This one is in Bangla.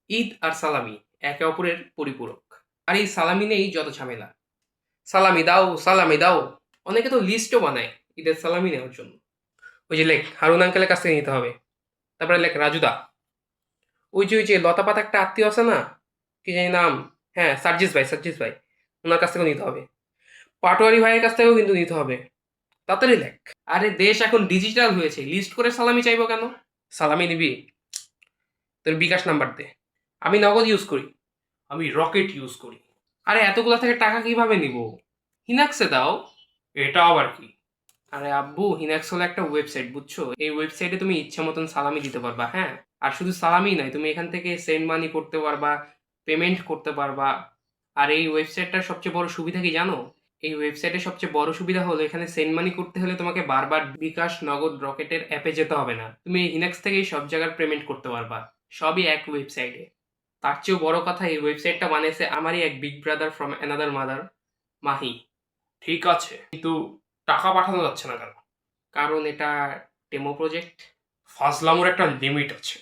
ঈদ আর সালামি একে অপরের পরিপূরক। আর এই সালামি নেই যত ঝামেলা। সালামি দাও, সালামি দাও। অনেকে তো লিস্টও বানায় ঈদের সালামি নেওয়ার জন্য। ওই যে লেখ হারুন আঙ্কেলের কাছ থেকে নিতে হবে। তারপরে লেখ রাজুদা। ওই যে লতাপাত একটা আত্মীয় আছে না, কি জানি নাম? হ্যাঁ, সার্জিস ভাই, সার্জিস ভাই। ওনার কাছ থেকেও নিতে হবে। পাটোয়ারি ভাইয়ের কাছ থেকেও কিন্তু নিতে হবে। তাড়াতাড়ি লেখ। আরে দেশ এখন ডিজিটাল হয়েছে, লিস্ট করে সালামি চাইবো কেন? সালামি নিবি? তোর বিকাশ নাম্বার দে। আমি নগদ ইউজ করি। আমি রকেট ইউজ করি। আরে এতগুলা থেকে টাকা কিভাবে নিব? হিনাক্সে দাও। এটা আবার কি? আরে আব্বু, হিনাক্স হলো একটা ওয়েবসাইট, বুঝছো? এই ওয়েবসাইটে তুমি ইচ্ছা মতন সালামি দিতে পারবা। হ্যাঁ, আর শুধু সালামি নয়, তুমি এখান থেকে সেন্ড মানি করতে পারবা, পেমেন্ট করতে পারবা। আর এই ওয়েবসাইটটার সবচেয়ে বড় সুবিধা কি জানো? এই ওয়েবসাইটের সবচেয়ে বড় সুবিধা হলো এখানে সেন্ড মানি করতে হলে তোমাকে বারবার বিকাশ, নগদ, রকেটের অ্যাপে যেতে হবে না। তুমি এই হিনাক্স থেকেই সব জায়গার পেমেন্ট করতে পারবা, সবই এক ওয়েবসাইটে। তার চেয়েও বড় কথা, এই ওয়েবসাইটটা বানিয়েছে আমারই এক big brother from another mother, Mahi. ঠিক আছে, কিন্তু টাকা পাঠানো যাচ্ছে না কেন? কারণ এটা ডেমো প্রজেক্ট। ফাজলামোর একটা লিমিট আছে।